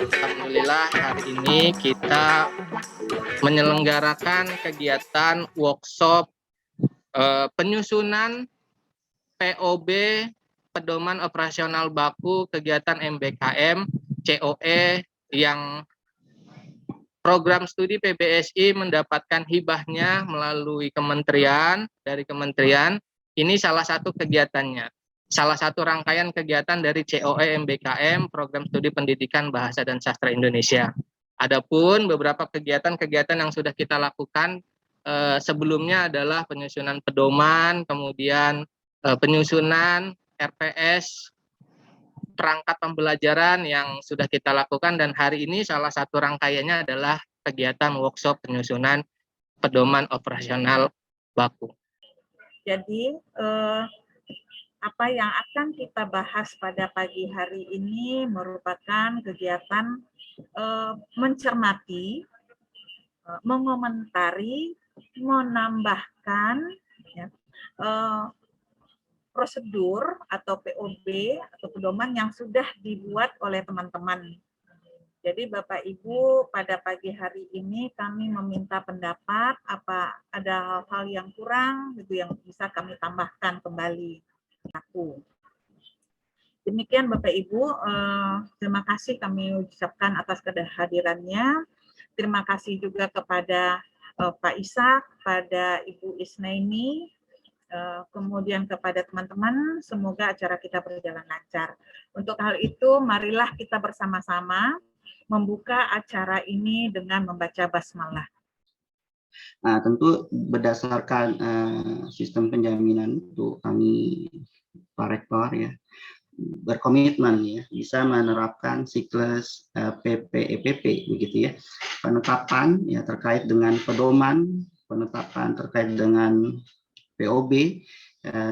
Alhamdulillah hari ini kita menyelenggarakan kegiatan workshop penyusunan POB Pedoman Operasional Baku kegiatan MBKM COE yang program studi PBSI mendapatkan hibahnya melalui dari kementerian. Ini salah satu kegiatannya. Salah satu rangkaian kegiatan dari COE MBKM, Program Studi Pendidikan Bahasa dan Sastra Indonesia. Adapun beberapa kegiatan-kegiatan yang sudah kita lakukan sebelumnya adalah penyusunan pedoman, kemudian penyusunan RPS, perangkat pembelajaran yang sudah kita lakukan, dan hari ini salah satu rangkaiannya adalah kegiatan workshop penyusunan pedoman operasional baku. Jadi apa yang akan kita bahas pada pagi hari ini merupakan kegiatan mencermati, mengomentari, menambahkan ya, prosedur atau POB atau pedoman yang sudah dibuat oleh teman-teman. Jadi Bapak Ibu, pada pagi hari ini kami meminta pendapat apa ada hal-hal yang kurang gitu yang bisa kami tambahkan kembali. Demikian Bapak Ibu, terima kasih kami ucapkan atas kehadirannya. Terima kasih juga kepada Pak Ishak, kepada Ibu Isnaini, kemudian kepada teman-teman, semoga acara kita berjalan lancar. Untuk hal itu, marilah kita bersama-sama membuka acara ini dengan membaca basmalah. Nah, tentu berdasarkan sistem penjaminan untuk kami Pak Rektor ya berkomitmen ya bisa menerapkan siklus PPEPP begitu ya, penetapan ya terkait dengan pedoman, penetapan terkait dengan POB,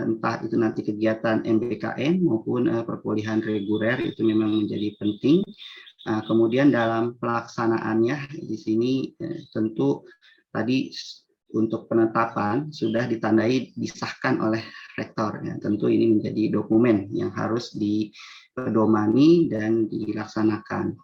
entah itu nanti kegiatan MBKM maupun perkuliahan reguler itu memang menjadi penting. Kemudian dalam pelaksanaannya di sini tentu tadi untuk penetapan sudah ditandai disahkan oleh rektor. Ya. Tentu ini menjadi dokumen yang harus dipedomani dan dilaksanakan.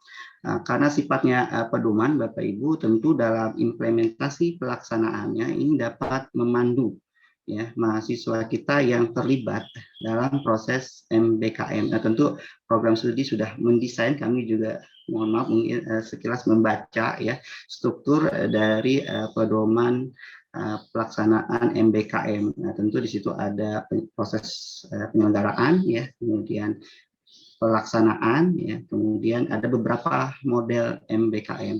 Karena sifatnya pedoman, Bapak Ibu, tentu dalam implementasi pelaksanaannya ini dapat memandu ya mahasiswa kita yang terlibat dalam proses MBKM. Nah, tentu program studi sudah mendesain, kami juga mohon maaf sekilas membaca ya struktur dari pedoman pelaksanaan MBKM. Nah, tentu di situ ada proses penyelenggaraan ya, kemudian pelaksanaan ya, kemudian ada beberapa model MBKM.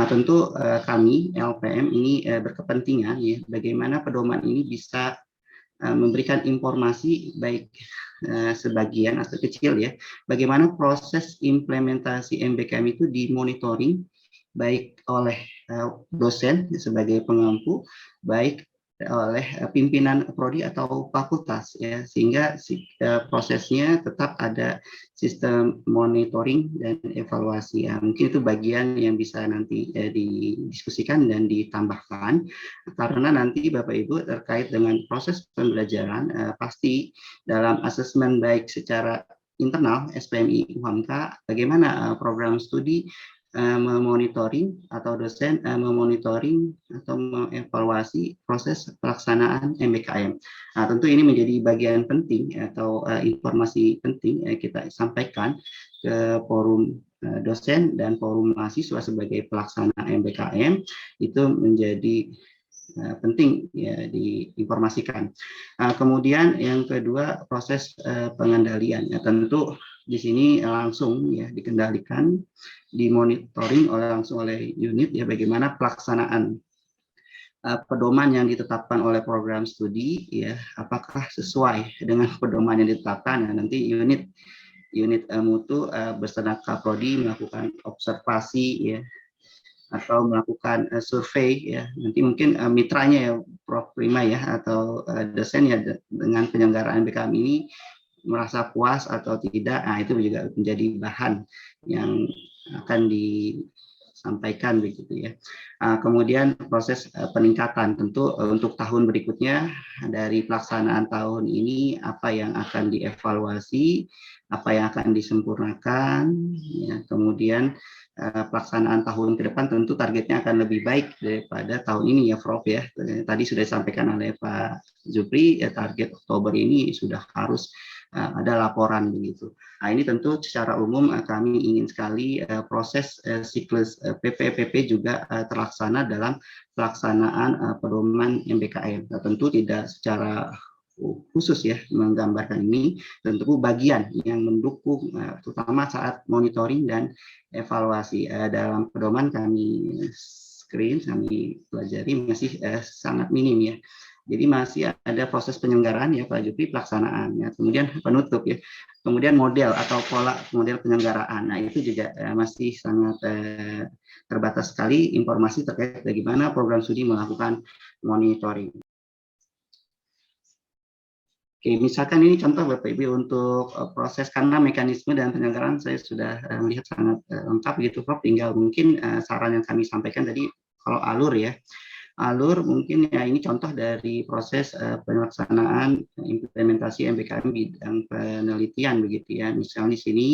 Tentu kami LPM ini berkepentingan ya bagaimana pedoman ini bisa memberikan informasi baik sebagian atau kecil ya, bagaimana proses implementasi MBKM itu dimonitoring baik oleh dosen sebagai pengampu, baik oleh pimpinan prodi atau fakultas ya, sehingga prosesnya tetap ada sistem monitoring dan evaluasi ya. Mungkin itu bagian yang bisa nanti didiskusikan dan ditambahkan, karena nanti Bapak Ibu terkait dengan proses pembelajaran pasti dalam asesmen baik secara internal SPMI UHAMKA bagaimana program studi memonitoring atau dosen memonitoring atau mengevaluasi proses pelaksanaan MBKM. Nah, tentu ini menjadi bagian penting atau informasi penting kita sampaikan ke forum dosen dan forum mahasiswa sebagai pelaksana MBKM, itu menjadi penting ya diinformasikan. Kemudian yang kedua proses pengendalian ya, tentu di sini langsung ya dikendalikan, dimonitoring langsung oleh unit ya bagaimana pelaksanaan pedoman yang ditetapkan oleh program studi ya apakah sesuai dengan pedoman yang ditetapkan. Nah, nanti unit mutu bersama Kaprodi melakukan observasi ya atau melakukan survei ya, nanti mungkin mitranya ya Prof Prima ya atau dosen ya dengan penyelenggaraan BKM ini merasa puas atau tidak. Nah, itu juga menjadi bahan yang akan sampaikan begitu ya. Kemudian proses peningkatan tentu untuk tahun berikutnya dari pelaksanaan tahun ini apa yang akan dievaluasi, apa yang akan disempurnakan, ya. Kemudian pelaksanaan tahun ke depan tentu targetnya akan lebih baik daripada tahun ini ya Prof ya. Tadi sudah disampaikan oleh Pak Jupri ya, target Oktober ini sudah harus ada laporan begitu. Nah, ini tentu secara umum kami ingin sekali proses siklus PPPP juga terlaksana dalam pelaksanaan pedoman MBKM. Nah, tentu tidak secara khusus ya menggambarkan ini, tentu bagian yang mendukung terutama saat monitoring dan evaluasi. Dalam pedoman kami kami pelajari masih sangat minim ya. Jadi masih ada proses penyelenggaraan ya Pak Jupri, pelaksanaan ya, kemudian penutup ya, kemudian model atau pola model penyelenggaraan. Nah itu juga masih sangat terbatas sekali informasi terkait bagaimana program studi melakukan monitoring. Oke, misalkan ini contoh Bapak Ibu untuk proses, karena mekanisme dan penyelenggaraan saya sudah melihat sangat lengkap gitu Prof. Tinggal mungkin saran yang kami sampaikan tadi kalau alur ya. Alur mungkin ya ini contoh dari proses pelaksanaan implementasi MBKM bidang penelitian begitu ya. Misalnya di sini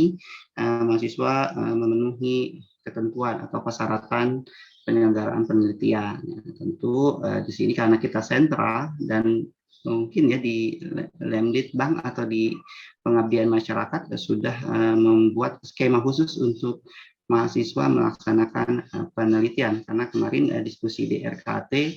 mahasiswa memenuhi ketentuan atau persyaratan penyelenggaraan penelitian. Ya, tentu di sini karena kita sentral dan mungkin ya di Lemditbang atau di pengabdian masyarakat sudah membuat skema khusus untuk mahasiswa melaksanakan penelitian, karena kemarin diskusi di RKT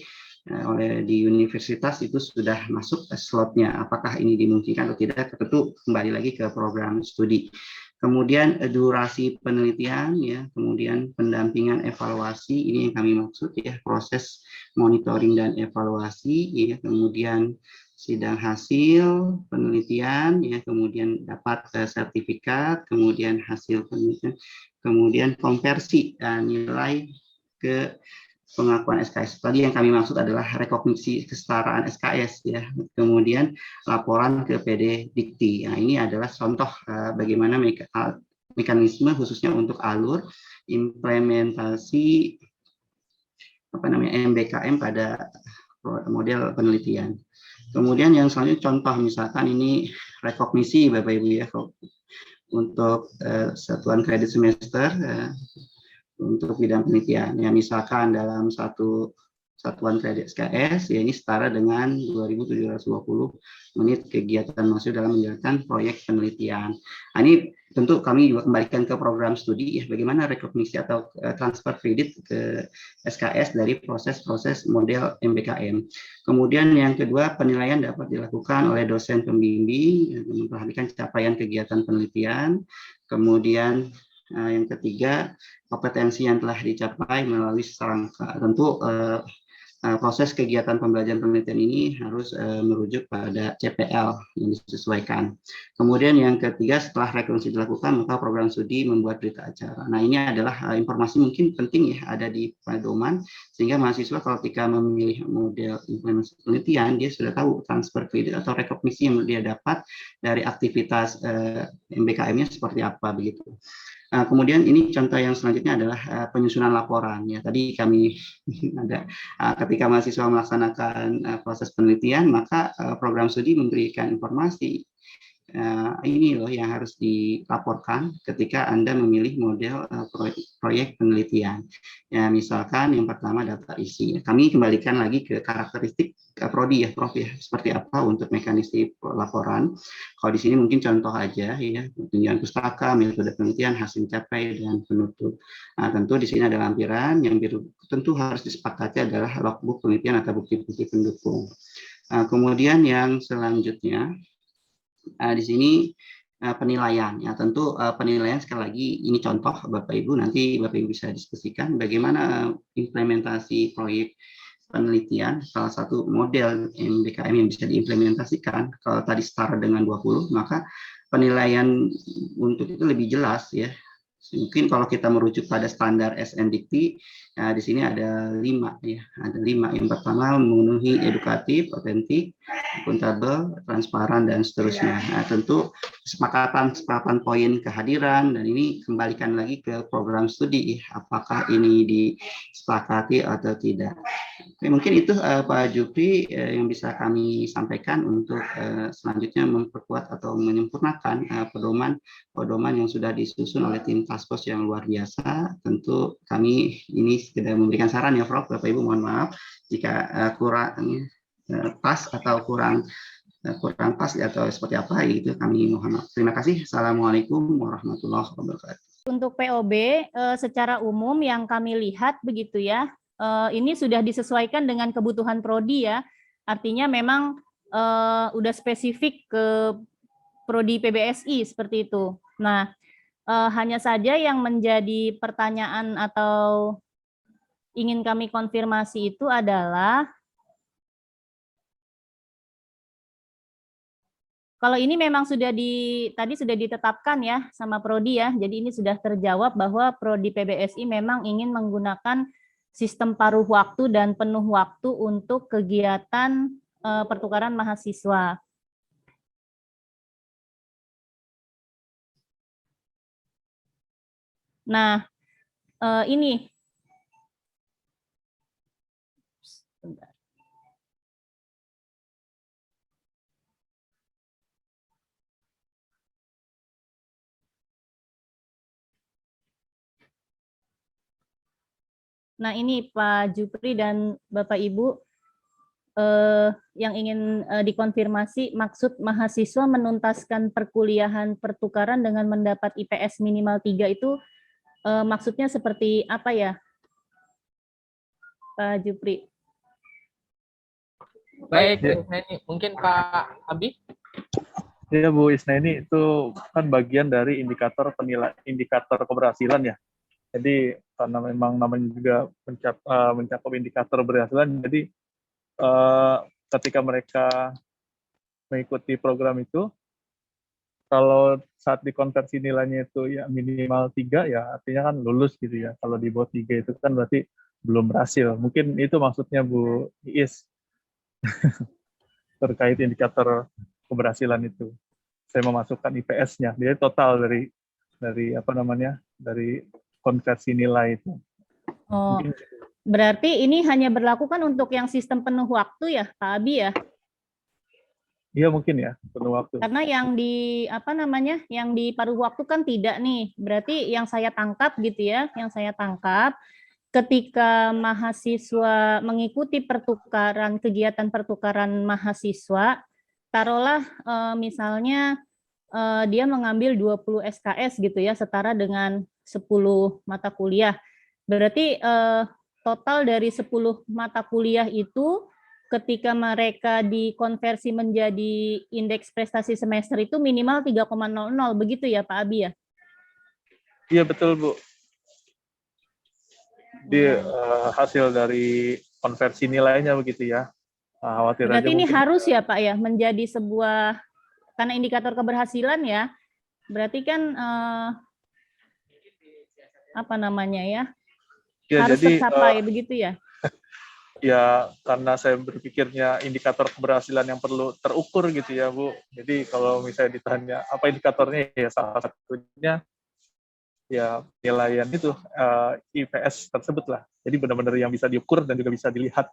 oleh di universitas itu sudah masuk slotnya, apakah ini dimungkinkan atau tidak tentu kembali lagi ke program studi. Kemudian durasi penelitian ya, kemudian pendampingan evaluasi, ini yang kami maksud ya, proses monitoring dan evaluasi ya, kemudian sidang hasil penelitian ya, kemudian dapat sertifikat, kemudian hasil penelitian, kemudian konversi nilai ke pengakuan SKS. Tadi yang kami maksud adalah rekognisi kesetaraan SKS ya. Kemudian laporan ke PD Dikti. Nah, ini adalah contoh bagaimana mekanisme khususnya untuk alur implementasi MBKM pada model penelitian. Kemudian yang selanjutnya contoh misalkan ini rekognisi Bapak Ibu ya, untuk satuan kredit semester untuk bidang penelitian. Ya, misalkan dalam satu satuan kredit SKS, ya ini setara dengan 2.720 menit kegiatan mahasiswa dalam menjalankan proyek penelitian. Nah, ini tentu kami juga kembalikan ke program studi, ya bagaimana rekognisi atau transfer kredit ke SKS dari proses-proses model MBKM. Kemudian yang kedua, penilaian dapat dilakukan oleh dosen pembimbing yang memperhatikan capaian kegiatan penelitian. Kemudian yang ketiga, kompetensi yang telah dicapai melalui serangka. Tentu proses kegiatan pembelajaran penelitian ini harus merujuk pada CPL yang disesuaikan. Kemudian yang ketiga, setelah rekonstruksi dilakukan, maka program studi membuat berita acara. Nah, ini adalah informasi mungkin penting ya, ada di pedoman, sehingga mahasiswa kalau ketika memilih model implementasi penelitian, dia sudah tahu transfer kredit atau rekognisi yang dia dapat dari aktivitas MBKM-nya seperti apa begitu. Kemudian ini contoh yang selanjutnya adalah penyusunan laporan. Ya, tadi kami ada ketika mahasiswa melaksanakan proses penelitian, maka program studi memberikan informasi ini loh yang harus dilaporkan ketika Anda memilih model proyek penelitian. Ya, misalkan yang pertama data isi. Kami kembalikan lagi ke karakteristik prodi ya, Prof ya, seperti apa untuk mekanisme laporan. Kalau di sini mungkin contoh aja ya, tunjangan pustaka, metode penelitian, hasil capai dan penutup. Nah, tentu di sini ada lampiran yang tentu harus disepakati adalah logbook penelitian atau bukti-bukti pendukung. Kemudian yang selanjutnya di sini penilaian ya, tentu penilaian sekali lagi ini contoh Bapak Ibu, nanti Bapak Ibu bisa diskusikan bagaimana implementasi proyek penelitian salah satu model MBKM yang bisa diimplementasikan. Kalau tadi setara dengan 20, maka penilaian untuk itu lebih jelas ya. Mungkin kalau kita merujuk pada standar SNDikti, di sini ada 5 ya, ada 5. Yang pertama memenuhi edukatif, otentik, akuntabel, transparan dan seterusnya. Nah, tentu kesepakatan poin kehadiran, dan ini kembalikan lagi ke program studi apakah ini disepakati atau tidak. Oke, mungkin itu Pak Jupri yang bisa kami sampaikan untuk selanjutnya memperkuat atau menyempurnakan pedoman yang sudah disusun oleh tim task force yang luar biasa. Tentu kami ini sekedar memberikan saran ya Prof. Bapak Ibu mohon maaf jika kurang pas atau kurang pas atau seperti apa itu kami mohon maaf. Terima kasih. Assalamualaikum warahmatullahi wabarakatuh. Untuk POB secara umum yang kami lihat begitu ya, ini sudah disesuaikan dengan kebutuhan prodi ya. Artinya memang udah spesifik ke prodi PBSI seperti itu. Nah, hanya saja yang menjadi pertanyaan atau ingin kami konfirmasi itu adalah kalau ini memang tadi sudah ditetapkan ya sama prodi ya, jadi ini sudah terjawab bahwa prodi PBSI memang ingin menggunakan sistem paruh waktu dan penuh waktu untuk kegiatan pertukaran mahasiswa. Nah, ini. Bentar. Nah, ini Pak Jupri dan Bapak Ibu yang ingin dikonfirmasi maksud mahasiswa menuntaskan perkuliahan pertukaran dengan mendapat IPS minimal 3 itu maksudnya seperti apa ya, Pak Jupri? Baik, mungkin Pak Abi. Ya Bu Isnaini, itu kan bagian dari indikator indikator keberhasilan ya. Jadi karena memang namanya juga mencakup indikator keberhasilan, jadi ketika mereka mengikuti program itu, kalau saat dikonversi nilainya itu ya minimal 3 ya artinya kan lulus gitu ya. Kalau di bawah 3 itu kan berarti belum berhasil. Mungkin itu maksudnya Bu Iis terkait indikator keberhasilan itu. Saya memasukkan IPS-nya. Dia total dari apa namanya? Dari konversi nilai itu. Oh, berarti ini hanya berlaku kan untuk yang sistem penuh waktu ya, Pak Abi ya? Iya mungkin ya, penuh waktu. Karena yang di apa namanya? Yang di paruh waktu kan tidak nih. Berarti yang saya tangkap gitu ya, yang saya tangkap ketika mahasiswa mengikuti kegiatan pertukaran mahasiswa, taruhlah misalnya dia mengambil 20 SKS gitu ya, setara dengan 10 mata kuliah. Berarti total dari 10 mata kuliah itu ketika mereka dikonversi menjadi indeks prestasi semester itu minimal 3,00 begitu ya Pak Abi ya? Iya betul Bu. Di hasil dari konversi nilainya begitu ya. Khawatir berarti aja ini mungkin, harus ya Pak ya menjadi sebuah, karena indikator keberhasilan ya, berarti kan apa namanya ya, ya, harus jadi tercapai begitu ya? ya karena saya berpikirnya indikator keberhasilan yang perlu terukur gitu ya Bu. Jadi kalau misalnya ditanya apa indikatornya, ya salah satunya ya penilaian itu IPS tersebut lah. Jadi benar-benar yang bisa diukur dan juga bisa dilihat.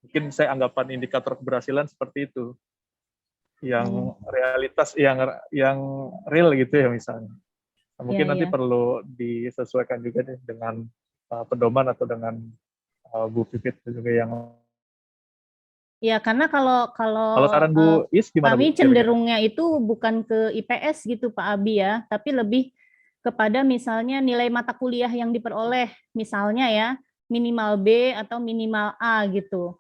Mungkin saya anggapan indikator keberhasilan seperti itu, yang realitas, yang real gitu ya misalnya. Nah, mungkin nanti perlu disesuaikan juga deh dengan pedoman atau dengan Bu Pipit juga yang. Ya karena kalau saran Bu Is gimana kami Bu? cenderungnya itu bukan ke IPS gitu Pak Abi ya, tapi lebih kepada misalnya nilai mata kuliah yang diperoleh, misalnya ya minimal B atau minimal A gitu.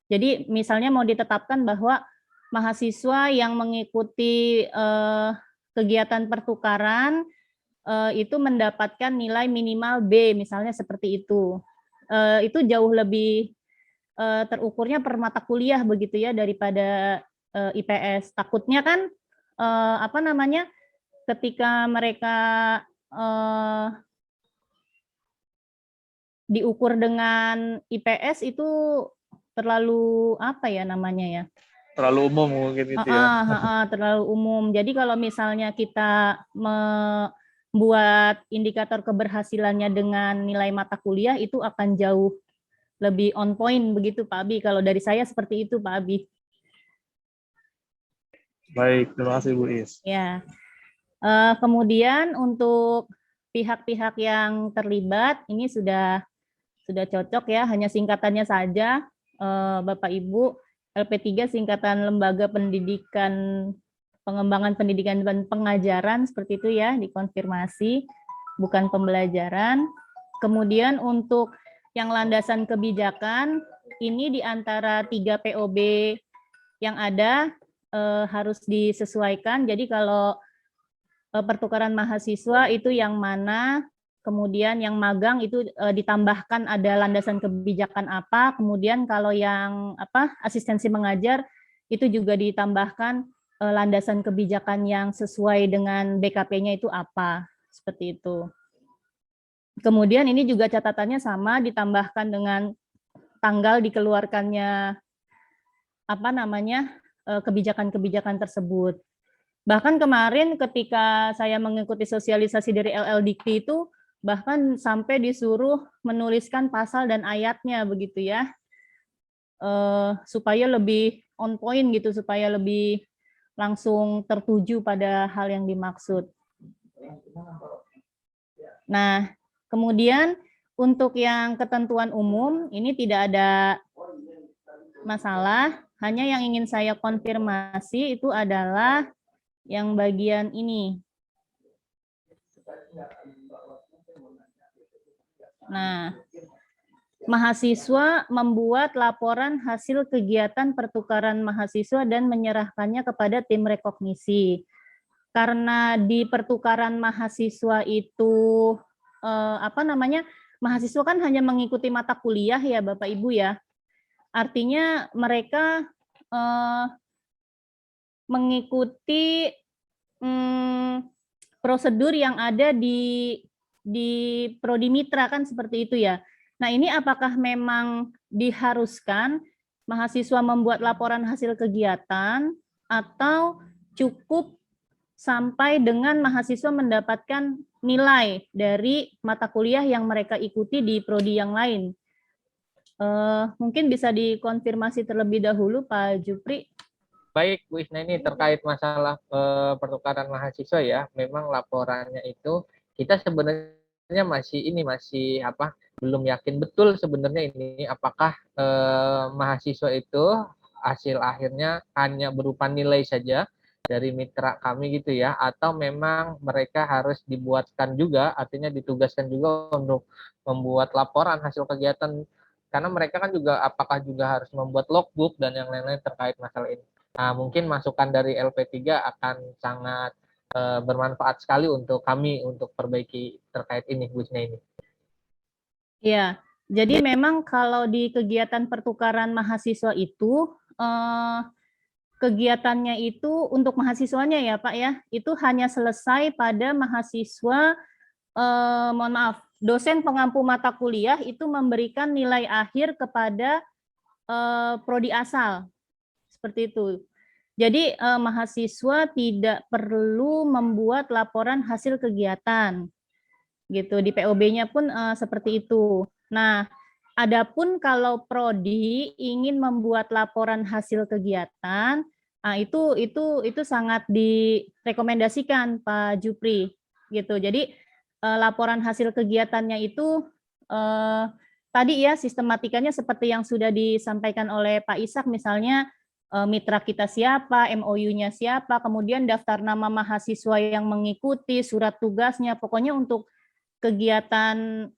Jadi misalnya mau ditetapkan bahwa mahasiswa yang mengikuti kegiatan pertukaran itu mendapatkan nilai minimal B, misalnya seperti itu. Itu jauh lebih terukurnya per mata kuliah begitu ya daripada IPS. Takutnya kan apa namanya, ketika mereka diukur dengan IPS itu terlalu apa ya namanya ya, terlalu umum mungkin itu ya. Terlalu umum. Jadi kalau misalnya kita membuat indikator keberhasilannya dengan nilai mata kuliah itu akan jauh lebih on point begitu Pak Abi. Kalau dari saya seperti itu Pak Abi. Baik, terima kasih Bu Is. Ya. Kemudian untuk pihak-pihak yang terlibat ini sudah cocok ya, hanya singkatannya saja Bapak Ibu. LP3 singkatan Lembaga Pendidikan Pengembangan Pendidikan dan Pengajaran seperti itu ya, dikonfirmasi bukan pembelajaran. Kemudian untuk yang landasan kebijakan ini di antara 3 POB yang ada harus disesuaikan. Jadi kalau pertukaran mahasiswa itu yang mana, kemudian yang magang itu ditambahkan ada landasan kebijakan apa, kemudian kalau yang asistensi mengajar itu juga ditambahkan landasan kebijakan yang sesuai dengan BKP-nya itu apa, seperti itu. Kemudian ini juga catatannya sama, ditambahkan dengan tanggal dikeluarkannya kebijakan-kebijakan tersebut. Bahkan kemarin ketika saya mengikuti sosialisasi dari LLDikti itu, bahkan sampai disuruh menuliskan pasal dan ayatnya begitu ya, supaya lebih on point gitu, supaya lebih langsung tertuju pada hal yang dimaksud. Nah, kemudian untuk yang ketentuan umum ini tidak ada masalah, hanya yang ingin saya konfirmasi itu adalah yang bagian ini. Nah, mahasiswa membuat laporan hasil kegiatan pertukaran mahasiswa dan menyerahkannya kepada tim rekognisi. Karena di pertukaran mahasiswa itu mahasiswa kan hanya mengikuti mata kuliah ya Bapak Ibu ya. Artinya mereka mengikuti prosedur yang ada di Prodi Mitra kan seperti itu ya. Nah ini apakah memang diharuskan mahasiswa membuat laporan hasil kegiatan atau cukup sampai dengan mahasiswa mendapatkan nilai dari mata kuliah yang mereka ikuti di prodi yang lain? Mungkin bisa dikonfirmasi terlebih dahulu Pak Jupri. Baik, Bu Isna, ini terkait masalah pertukaran mahasiswa ya. Memang laporannya itu kita sebenarnya masih belum yakin betul sebenarnya ini apakah mahasiswa itu hasil akhirnya hanya berupa nilai saja dari mitra kami gitu ya, atau memang mereka harus dibuatkan juga, artinya ditugaskan juga untuk membuat laporan hasil kegiatan, karena mereka kan juga apakah juga harus membuat logbook dan yang lain-lain terkait masalah ini. Nah, mungkin masukan dari LP3 akan sangat bermanfaat sekali untuk kami untuk perbaiki terkait ini, Bu Isna ini. Ya, jadi memang kalau di kegiatan pertukaran mahasiswa itu, kegiatannya itu untuk mahasiswanya ya Pak ya, itu hanya selesai pada mahasiswa, dosen pengampu mata kuliah itu memberikan nilai akhir kepada prodi asal. Seperti itu. Jadi mahasiswa tidak perlu membuat laporan hasil kegiatan. Gitu. Di POB-nya pun seperti itu. Nah, adapun kalau prodi ingin membuat laporan hasil kegiatan, itu sangat direkomendasikan Pak Jupri. Gitu. Jadi laporan hasil kegiatannya itu tadi ya sistematikanya seperti yang sudah disampaikan oleh Pak Ishak, misalnya mitra kita siapa, MOU-nya siapa, kemudian daftar nama mahasiswa yang mengikuti, surat tugasnya, pokoknya untuk kegiatan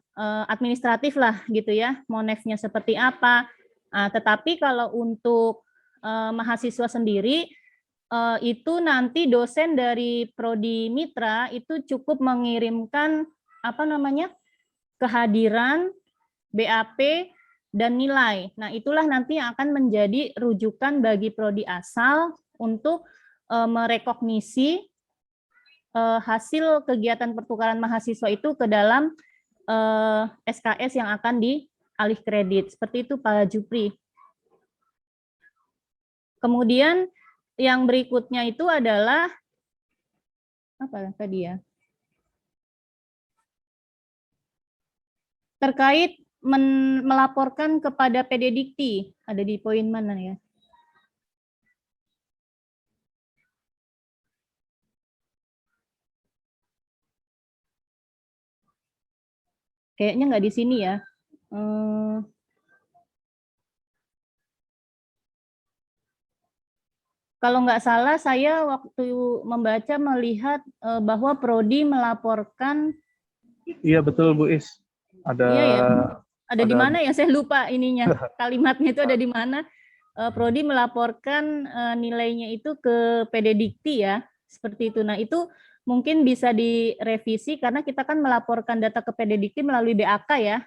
administratif lah gitu ya, monefnya seperti apa. Tetapi kalau untuk mahasiswa sendiri, itu nanti dosen dari Prodi Mitra itu cukup mengirimkan kehadiran, BAP, dan nilai. Nah, itulah nanti yang akan menjadi rujukan bagi prodi asal untuk merekognisi hasil kegiatan pertukaran mahasiswa itu ke dalam SKS yang akan dialih kredit. Seperti itu Pak Jupri. Kemudian yang berikutnya itu adalah apa tadi ya? Terkait melaporkan kepada PD Dikti. Ada di poin mana ya? Kayaknya nggak di sini ya. Kalau nggak salah, saya waktu membaca melihat bahwa Prodi melaporkan. Iya betul Bu Is. Iya ya. Ada di ada- mana ya? Saya lupa ininya. Kalimatnya itu ada di mana? Prodi melaporkan nilainya itu ke PD Dikti ya. Seperti itu. Nah, itu mungkin bisa direvisi karena kita kan melaporkan data ke PD Dikti melalui BAK ya.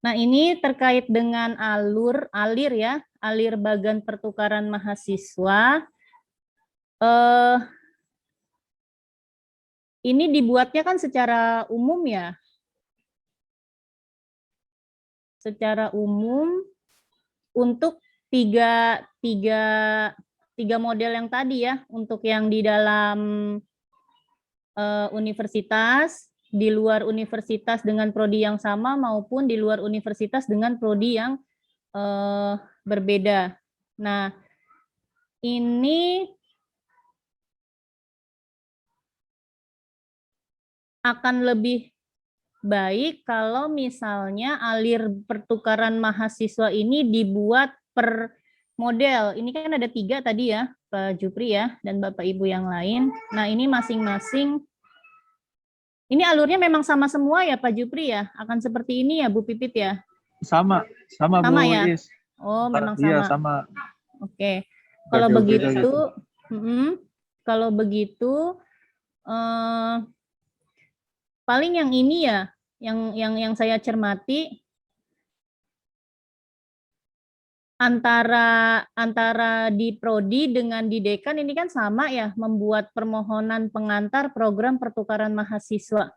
Nah, ini terkait dengan alir ya, alir bagan pertukaran mahasiswa. Ini dibuatnya kan secara umum ya. Secara umum untuk tiga model yang tadi ya, untuk yang di dalam universitas, di luar universitas dengan prodi yang sama maupun di luar universitas dengan prodi yang berbeda. Nah, ini akan lebih baik kalau misalnya alir pertukaran mahasiswa ini dibuat per model. Ini kan ada 3 tadi ya, Pak Jupri ya, dan Bapak Ibu yang lain. Nah, ini masing-masing. Ini alurnya memang sama semua ya Pak Jupri ya? Akan seperti ini ya Bu Pipit ya? Sama Bu ya? Is. Oh, memang sama. Iya, sama. Oke. Kalau Beda begitu, gitu. kalau begitu paling yang ini ya, yang saya cermati antara di prodi dengan di dekan ini kan sama ya, membuat permohonan pengantar program pertukaran mahasiswa.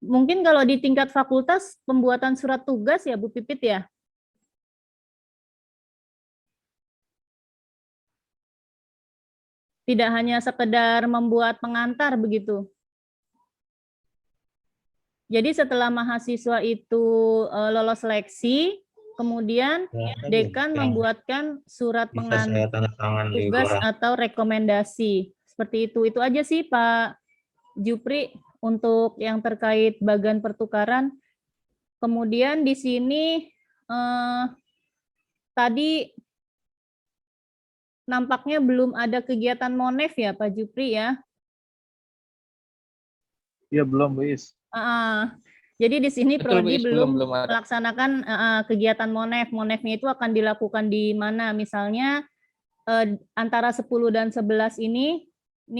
Mungkin kalau di tingkat fakultas pembuatan surat tugas ya Bu Pipit ya? Tidak hanya sekedar membuat pengantar begitu. Jadi setelah mahasiswa itu lolos seleksi, kemudian dekan membuatkan surat pengantar tugas atau rekomendasi. Seperti itu. Itu aja sih Pak Jupri untuk yang terkait bagan pertukaran. Kemudian di sini tadi nampaknya belum ada kegiatan Monef ya Pak Jupri ya? Iya belum Bu Is. Jadi di sini Betul, Prodi Bu Is, belum belum ada. melaksanakan kegiatan Monef. Monefnya itu akan dilakukan di mana? Misalnya antara 10 dan 11 ini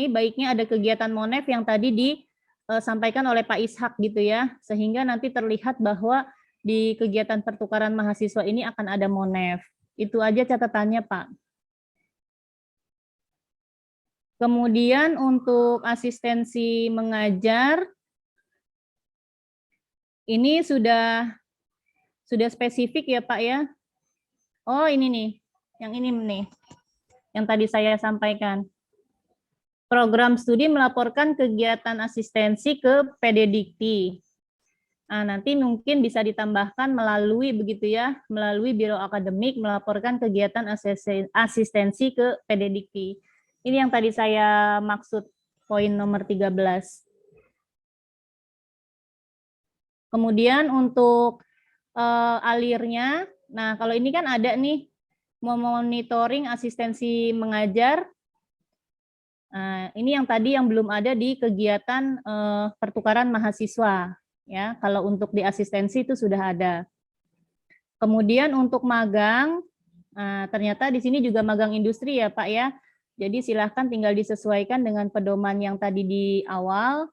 baiknya ada kegiatan Monef yang tadi disampaikan oleh Pak Ishak gitu ya, sehingga nanti terlihat bahwa di kegiatan pertukaran mahasiswa ini akan ada Monef. Itu aja catatannya Pak. Kemudian untuk asistensi mengajar, ini sudah spesifik ya Pak ya. Oh ini nih, yang ini nih, yang tadi saya sampaikan. Program studi melaporkan kegiatan asistensi ke PD Dikti. Nah, nanti mungkin bisa ditambahkan melalui begitu ya, melalui Biro Akademik melaporkan kegiatan asistensi ke PD Dikti. Ini yang tadi saya maksud poin nomor 13. Kemudian untuk alirnya, nah kalau ini kan ada nih memonitoring asistensi mengajar. Nah, ini yang tadi yang belum ada di kegiatan pertukaran mahasiswa ya. Kalau untuk di asistensi itu sudah ada. Kemudian untuk magang, ternyata di sini juga magang industri ya Pak ya. Jadi silahkan tinggal disesuaikan dengan pedoman yang tadi di awal.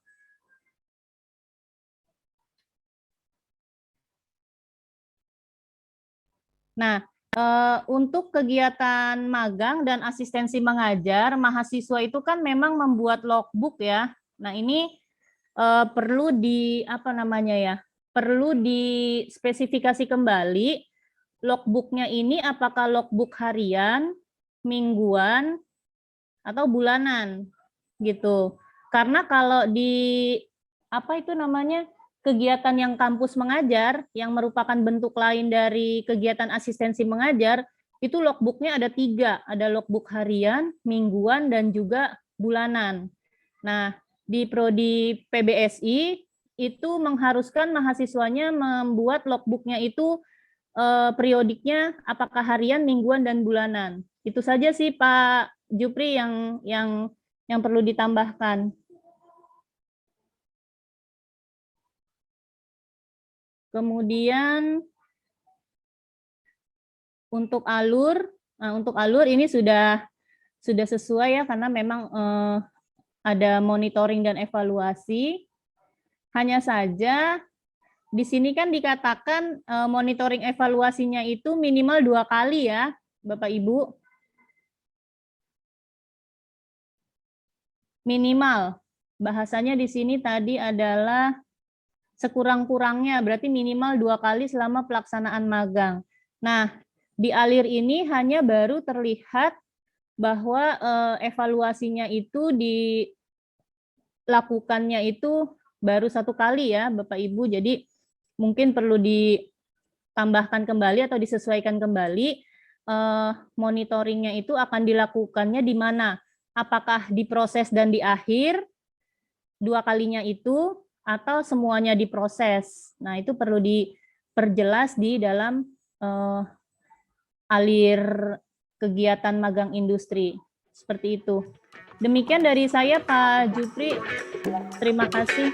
Nah, untuk kegiatan magang dan asistensi mengajar, mahasiswa itu kan memang membuat logbook ya. Nah, ini perlu perlu dispesifikasi kembali logbooknya ini apakah logbook harian, mingguan, atau bulanan gitu. Karena kalau di apa itu namanya kegiatan yang kampus mengajar yang merupakan bentuk lain dari kegiatan asistensi mengajar, itu logbooknya ada 3, ada logbook harian, mingguan, dan juga bulanan. Nah, di prodi PBSI itu mengharuskan mahasiswanya membuat logbooknya itu periodiknya apakah harian, mingguan, dan bulanan. Itu saja sih Pak Jupri yang perlu ditambahkan. Kemudian untuk alur ini sudah sesuai ya, karena memang ada monitoring dan evaluasi. Hanya saja di sini kan dikatakan monitoring evaluasinya itu minimal 2 kali ya, Bapak Ibu. Minimal. Bahasanya di sini tadi adalah sekurang-kurangnya, berarti minimal 2 kali selama pelaksanaan magang. Nah, di alir ini hanya baru terlihat bahwa evaluasinya itu dilakukannya itu baru 1 kali ya, Bapak Ibu. Jadi mungkin perlu ditambahkan kembali atau disesuaikan kembali monitoringnya itu akan dilakukannya di mana? Apakah di proses dan di akhir 2 kalinya itu, atau semuanya diproses. Nah, itu perlu diperjelas di dalam alir kegiatan magang industri. Seperti itu. Demikian dari saya, Pak Jupri. Terima kasih.